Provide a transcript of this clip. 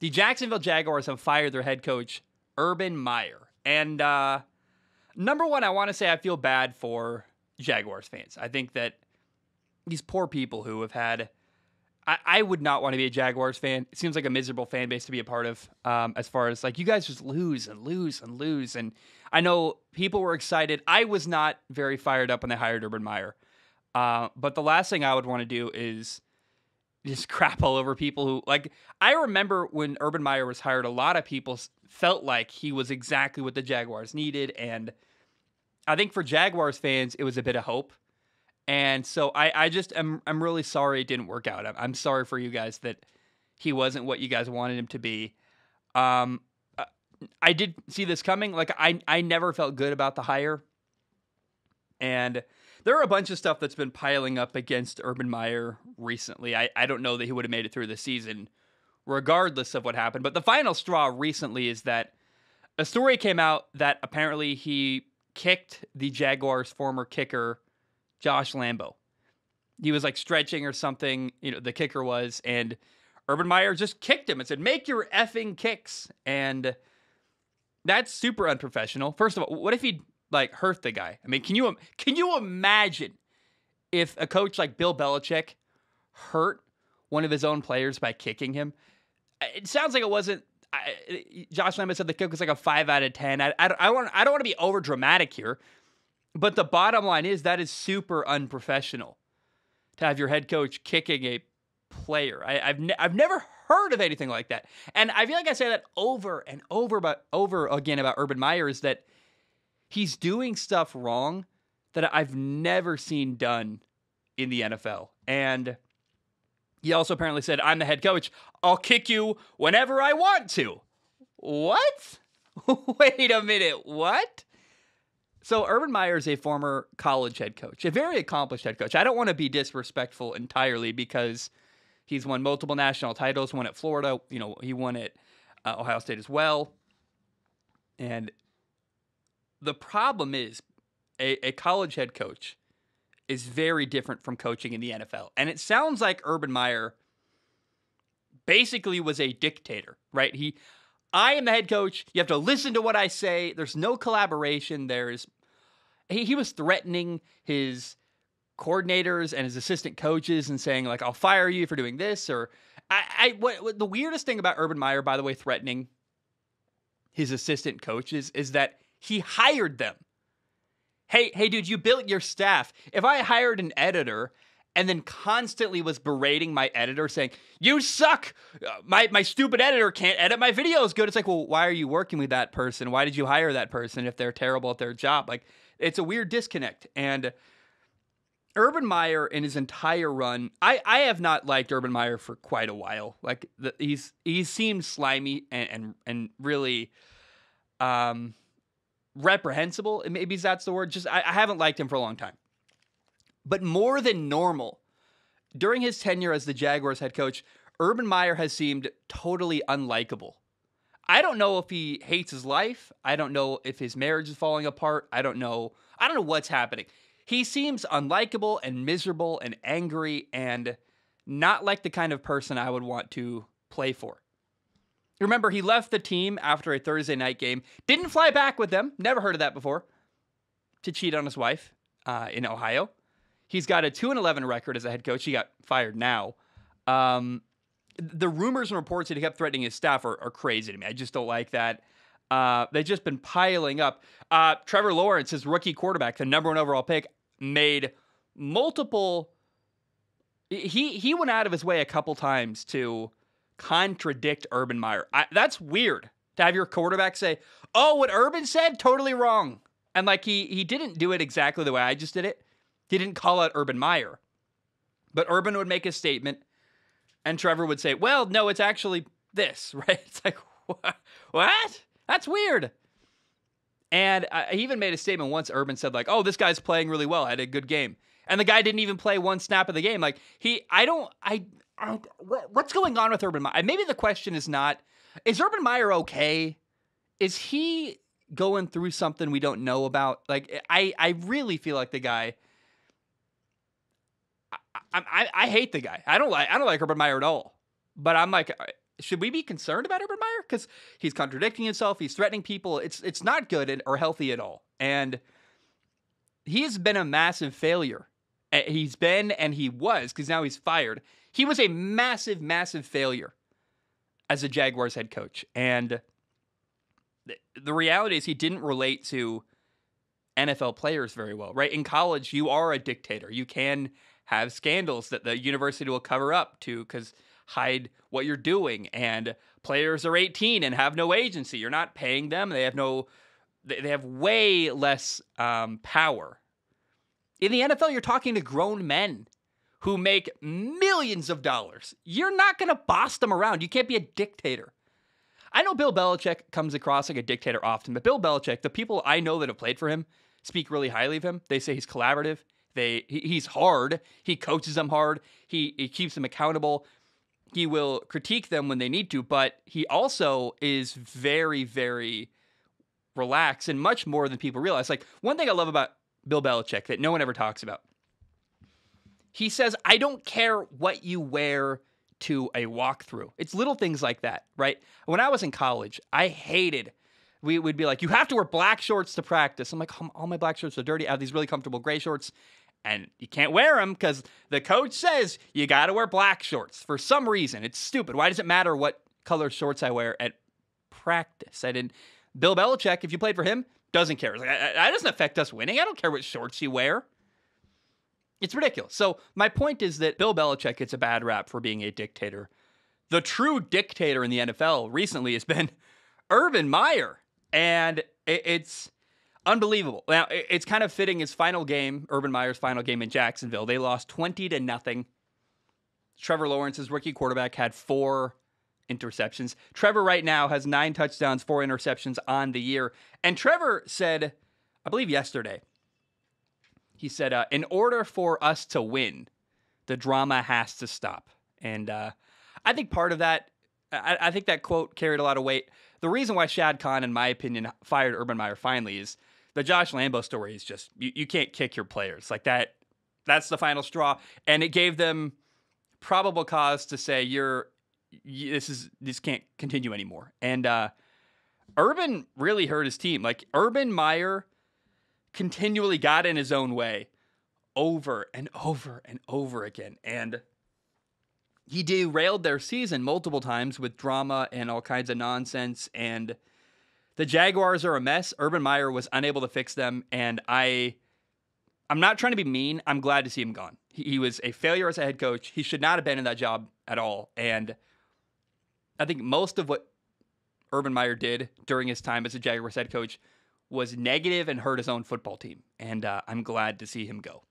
The Jacksonville Jaguars have fired their head coach, Urban Meyer. And number one, I want to say I feel bad for Jaguars fans. I think that these poor people who have had... I would not want to be a Jaguars fan. It seems like a miserable fan base to be a part of, as far as like you guys just lose and lose and lose. And I know people were excited. I was not very fired up when they hired Urban Meyer. But the last thing I would want to do is just crap all over people who like. I remember when Urban Meyer was hired, a lot of people felt like he was exactly what the Jaguars needed. And I think for Jaguars fans, it was a bit of hope. And so I'm really sorry it didn't work out. I'm sorry for you guys that he wasn't what you guys wanted him to be. I did see this coming. Like I never felt good about the hire. And there are a bunch of stuff that's been piling up against Urban Meyer recently. I don't know that he would have made it through the season regardless of what happened. But the final straw recently is that a story came out that apparently he kicked the Jaguars' former kicker, Josh Lambo. He was like stretching or something, the kicker was, and Urban Meyer just kicked him and said, "Make your effing kicks." And that's super unprofessional. First of all, what if he like hurt the guy? I mean, can you imagine if a coach like Bill Belichick hurt one of his own players by kicking him? It sounds like it wasn't. Josh Lambo said the kick was like a 5 out of 10. I don't want to be over dramatic here. But the bottom line is that is super unprofessional to have your head coach kicking a player. I've never heard of anything like that. And I feel like I say that over and over again about Urban Meyer is that he's doing stuff wrong that I've never seen done in the NFL. And he also apparently said, "I'm the head coach. I'll kick you whenever I want to." What? Wait a minute. What? So Urban Meyer is a former college head coach, a very accomplished head coach. I don't want to be disrespectful entirely because he's won multiple national titles, won at Florida. He won at Ohio State as well. And the problem is a college head coach is very different from coaching in the NFL. And it sounds like Urban Meyer basically was a dictator, right? I am the head coach. You have to listen to what I say. There's no collaboration. He was threatening his coordinators and his assistant coaches and saying like, "I'll fire you for doing this." Or what the weirdest thing about Urban Meyer, by the way, threatening his assistant coaches is that he hired them. Hey, dude, you built your staff. If I hired an editor and then constantly was berating my editor saying, "You suck. My stupid editor can't edit my videos good." It's like, well, why are you working with that person? Why did you hire that person if they're terrible at their job? Like, it's a weird disconnect. And Urban Meyer in his entire run, I have not liked Urban Meyer for quite a while. Like he seems slimy and really reprehensible. Maybe that's the word. Just I haven't liked him for a long time. But more than normal, during his tenure as the Jaguars head coach, Urban Meyer has seemed totally unlikable. I don't know if he hates his life. I don't know if his marriage is falling apart. I don't know what's happening. He seems unlikable and miserable and angry and not like the kind of person I would want to play for. Remember, he left the team after a Thursday night game, didn't fly back with them, never heard of that before, to cheat on his wife in Ohio. He's got a 2-11 record as a head coach. He got fired now. The rumors and reports that he kept threatening his staff are crazy to me. I just don't like that. They've just been piling up. Trevor Lawrence, his rookie quarterback, the number 1 overall pick, made multiple... He went out of his way a couple times to contradict Urban Meyer. That's weird to have your quarterback say, "Oh, what Urban said, totally wrong." And like he didn't do it exactly the way I just did it. He didn't call out Urban Meyer. But Urban would make a statement, and Trevor would say, "Well, no, it's actually this," right? It's like, what? That's weird. And he even made a statement once. Urban said like, "Oh, this guy's playing really well. Had a good game." And the guy didn't even play one snap of the game. Like what's going on with Urban Meyer? Maybe the question is not, is Urban Meyer okay? Is he going through something we don't know about? Like, I really feel like the guy, I hate the guy. I don't like Urban Meyer at all. But I'm like, should we be concerned about Urban Meyer? Because he's contradicting himself. He's threatening people. It's not good or healthy at all. And he's been a massive failure. He's been, and he was, because now he's fired. He was a massive, massive failure as a Jaguars head coach. And the reality is he didn't relate to NFL players very well, right? In college, you are a dictator. You can have scandals that the university will cover up to because hide what you're doing. And players are 18 and have no agency. You're not paying them. They have way less power. In the NFL, you're talking to grown men who make millions of dollars. You're not going to boss them around. You can't be a dictator. I know Bill Belichick comes across like a dictator often, but Bill Belichick, the people I know that have played for him, speak really highly of him. They say he's collaborative. He's hard. He coaches them hard. He keeps them accountable. He will critique them when they need to, but he also is very, very relaxed and much more than people realize. Like, one thing I love about Bill Belichick that no one ever talks about. He says, I don't care what you wear to a walkthrough. It's little things like that, right? When I was in college, I hated, we would be like, you have to wear black shorts to practice. I'm like, all my black shorts are dirty. I have these really comfortable gray shorts, and you can't wear them because the coach says you got to wear black shorts for some reason. It's stupid. Why does it matter what color shorts I wear at practice? Bill Belichick, if you played for him, doesn't care. Like, that doesn't affect us winning. I don't care what shorts you wear. It's ridiculous. So my point is that Bill Belichick gets a bad rap for being a dictator. The true dictator in the NFL recently has been Urban Meyer, and it's unbelievable. Now, it's kind of fitting his final game, Urban Meyer's final game in Jacksonville. They lost 20-0. Trevor Lawrence's rookie quarterback had 4 interceptions. Trevor right now has 9 touchdowns, 4 interceptions on the year. And Trevor said, I believe yesterday, he said, in order for us to win, the drama has to stop. And I think part of that, I think that quote carried a lot of weight. The reason why Shad Khan, in my opinion, fired Urban Meyer finally is the Josh Lambo story is just, you can't kick your players. Like that's the final straw. And it gave them probable cause to say, this can't continue anymore. And Urban really hurt his team. Like, Urban Meyer continually got in his own way over and over and over again. And he derailed their season multiple times with drama and all kinds of nonsense. And the Jaguars are a mess. Urban Meyer was unable to fix them. And I'm not trying to be mean. I'm glad to see him gone. He was a failure as a head coach. He should not have been in that job at all. And I think most of what Urban Meyer did during his time as a Jaguars head coach was negative and hurt his own football team. And I'm glad to see him go.